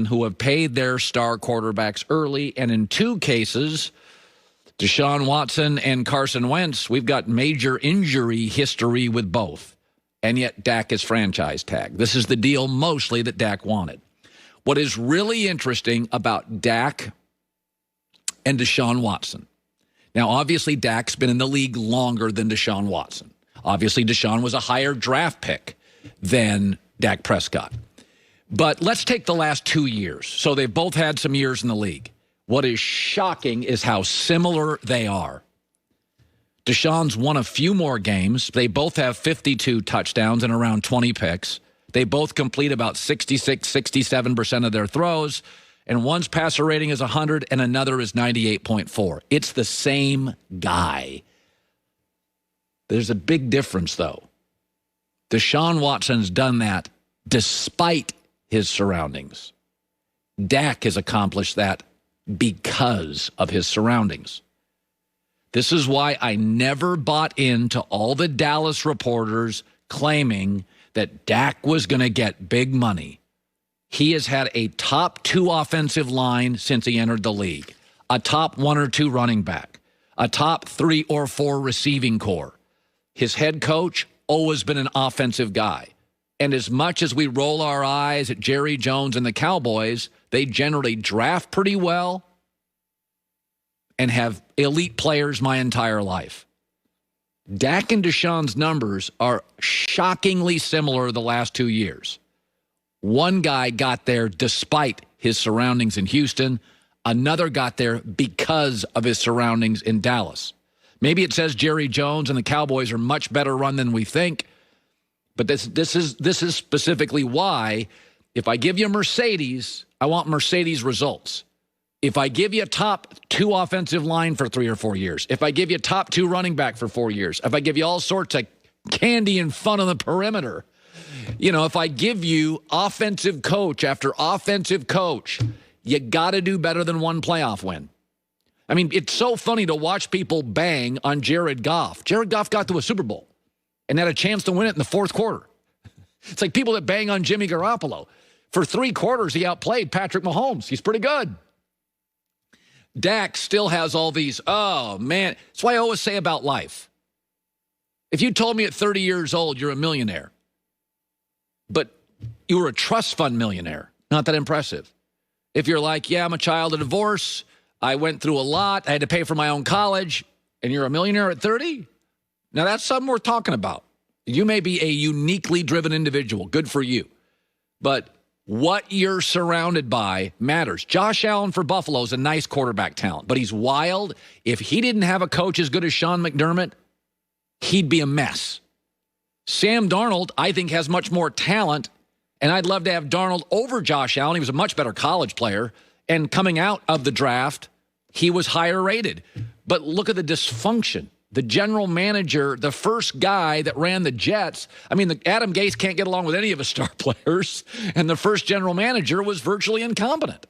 who have paid their star quarterbacks early, and in two cases, Deshaun Watson and Carson Wentz, we've got major injury history with both, and yet Dak is franchise tagged. This is the deal mostly that Dak wanted. What is really interesting about Dak and Deshaun Watson, now obviously Dak's been in the league longer than Deshaun Watson. Obviously Deshaun was a higher draft pick than Dak Prescott. But let's take the last 2 years. So they've both had some years in the league. What is shocking is how similar they are. Deshaun's won a few more games. They both have 52 touchdowns and around 20 picks. They both complete about 66, 67% of their throws. And one's passer rating is 100 and another is 98.4. It's the same guy. There's a big difference, though. Deshaun Watson's done that despite his surroundings. Dak has accomplished that because of his surroundings. This is why I never bought into all the Dallas reporters claiming that Dak was going to get big money. He has had a top 2 offensive line since he entered the league, a top 1 or 2 running back, a top 3 or 4 receiving core. His head coach always been an offensive guy. And as much as we roll our eyes at Jerry Jones and the Cowboys, they generally draft pretty well and have elite players my entire life. Dak and Deshaun's numbers are shockingly similar the last 2 years. One guy got there despite his surroundings in Houston. Another got there because of his surroundings in Dallas. Maybe it says Jerry Jones and the Cowboys are much better run than we think. But this is specifically why if I give you Mercedes, I want Mercedes results. If I give you a top 2 offensive line for 3 or 4 years, if I give you a top 2 running back for 4 years, if I give you all sorts of candy and fun on the perimeter, if I give you offensive coach after offensive coach, you got to do better than one playoff win. I mean, it's so funny to watch people bang on Jared Goff. Jared Goff got to a Super Bowl and had a chance to win it in the fourth quarter. It's like people that bang on Jimmy Garoppolo. For 3 quarters, he outplayed Patrick Mahomes. He's pretty good. Dak still has all these, oh, man. That's why I always say about life. If you told me at 30 years old you're a millionaire, but you were a trust fund millionaire, not that impressive. If you're like, yeah, I'm a child of divorce, I went through a lot, I had to pay for my own college, and you're a millionaire at 30? Now, that's something worth talking about. You may be a uniquely driven individual. Good for you. But what you're surrounded by matters. Josh Allen for Buffalo is a nice quarterback talent, but he's wild. If he didn't have a coach as good as Sean McDermott, he'd be a mess. Sam Darnold, I think, has much more talent, and I'd love to have Darnold over Josh Allen. He was a much better college player, and coming out of the draft, he was higher rated. But look at the dysfunction. The general manager, the first guy that ran the Jets, Adam Gase can't get along with any of his star players, and the first general manager was virtually incompetent.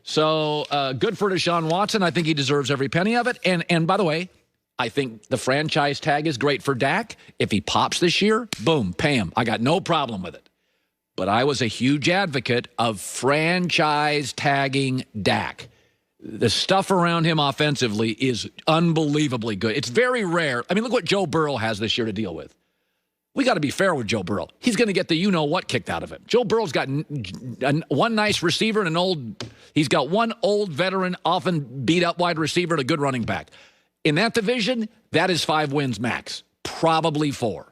So good for Deshaun Watson. I think he deserves every penny of it. And by the way, I think the franchise tag is great for Dak. If he pops this year, boom, pay him. I got no problem with it. But I was a huge advocate of franchise tagging Dak. The stuff around him offensively is unbelievably good. It's very rare. Look what Joe Burrow has this year to deal with. We got to be fair with Joe Burrow. He's going to get the you-know-what kicked out of him. Joe Burrow's got one nice receiver and he's got one old veteran, often beat-up wide receiver and a good running back. In that division, that is 5 wins max, probably 4.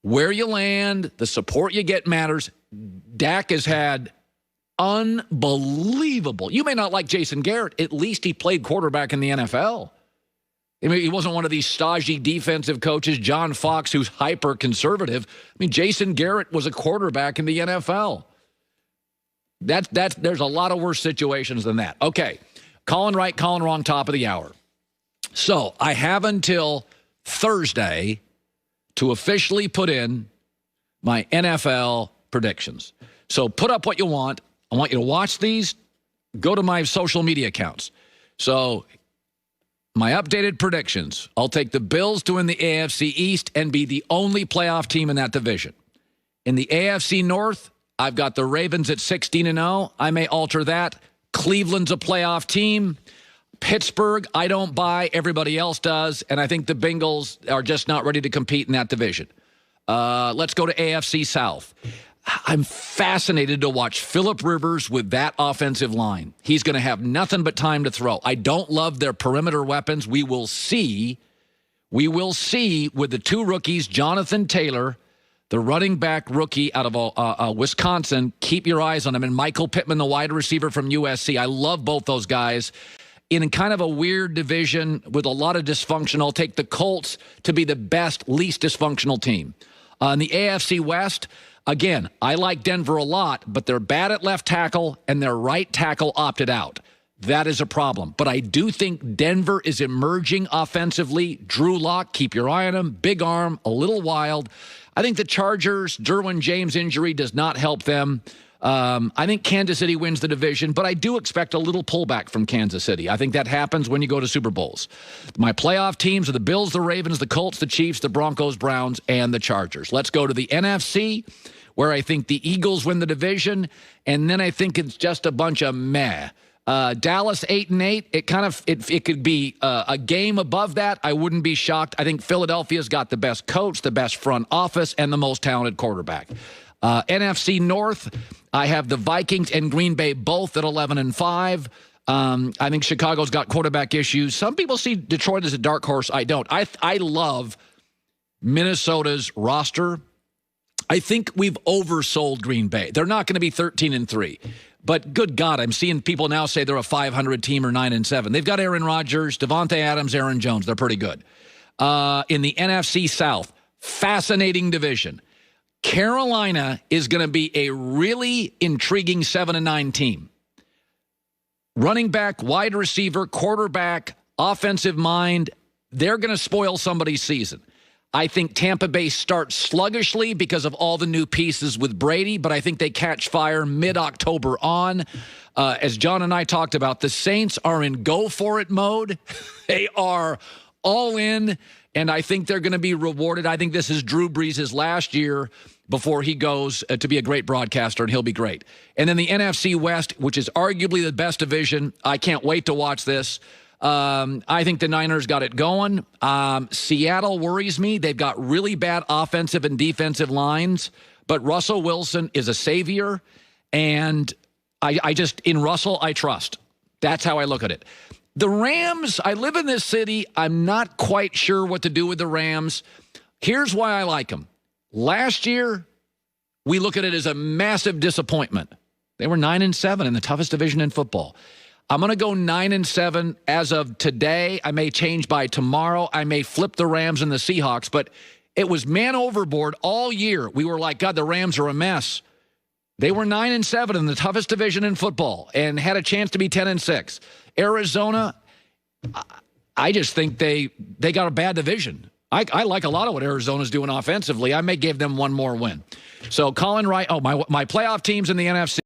Where you land, the support you get matters. Dak has had unbelievable. You may not like Jason Garrett. At least he played quarterback in the NFL. He wasn't one of these stodgy defensive coaches, John Fox, who's hyper-conservative. Jason Garrett was a quarterback in the NFL. There's a lot of worse situations than that. Okay, Colin right, Colin wrong, top of the hour. So I have until Thursday to officially put in my NFL predictions. So put up what you want. I want you to watch these. Go to my social media accounts. So my updated predictions. I'll take the Bills to win the AFC East and be the only playoff team in that division. In the AFC North, I've got the Ravens at 16-0. I may alter that. Cleveland's a playoff team. Pittsburgh, I don't buy. Everybody else does. And I think the Bengals are just not ready to compete in that division. Let's go to AFC South. I'm fascinated to watch Phillip Rivers with that offensive line. He's going to have nothing but time to throw. I don't love their perimeter weapons. We will see. We will see with the two rookies, Jonathan Taylor, the running back rookie out of Wisconsin. Keep your eyes on him. And Michael Pittman, the wide receiver from USC. I love both those guys. In kind of a weird division with a lot of dysfunction, I'll take the Colts to be the best, least dysfunctional team. In the AFC West, again, I like Denver a lot, but they're bad at left tackle, and their right tackle opted out. That is a problem. But I do think Denver is emerging offensively. Drew Lock, keep your eye on him. Big arm, a little wild. I think the Chargers, Derwin James injury does not help them. I think Kansas City wins the division, but I do expect a little pullback from Kansas City. I think that happens when you go to Super Bowls. My playoff teams are the Bills, the Ravens, the Colts, the Chiefs, the Broncos, Browns, and the Chargers. Let's go to the NFC, where I think the Eagles win the division, and then I think it's just a bunch of meh. Dallas 8-8. It could be a game above that. I wouldn't be shocked. I think Philadelphia's got the best coach, the best front office, and the most talented quarterback. NFC North, I have the Vikings and Green Bay both at 11-5. I think Chicago's got quarterback issues. Some people see Detroit as a dark horse. I don't. I love Minnesota's roster. I think we've oversold Green Bay. They're not going to be 13-3. But good God, I'm seeing people now say they're a 500 team or 9-7. They've got Aaron Rodgers, Devontae Adams, Aaron Jones. They're pretty good. In the NFC South, fascinating division. Carolina is going to be a really intriguing 7-9 team. Running back, wide receiver, quarterback, offensive mind, they're going to spoil somebody's season. I think Tampa Bay starts sluggishly because of all the new pieces with Brady, but I think they catch fire mid-October on. As John and I talked about, the Saints are in go-for-it mode. They are all in, and I think they're going to be rewarded. I think this is Drew Brees' last year before he goes to be a great broadcaster, and he'll be great. And then the NFC West, which is arguably the best division. I can't wait to watch this. I think the Niners got it going. Seattle worries me. They've got really bad offensive and defensive lines, but Russell Wilson is a savior, and in Russell, I trust. That's how I look at it. The Rams, I live in this city. I'm not quite sure what to do with the Rams. Here's why I like them. Last year, we look at it as a massive disappointment. They were 9-7 in the toughest division in football. I'm going to go 9-7 as of today. I may change by tomorrow. I may flip the Rams and the Seahawks, but it was man overboard all year. We were like, God, the Rams are a mess. They were 9-7 in the toughest division in football and had a chance to be 10-6. Arizona, I just think they got a bad division. I like a lot of what Arizona's doing offensively. I may give them one more win. So Colin Wright, my playoff teams in the NFC.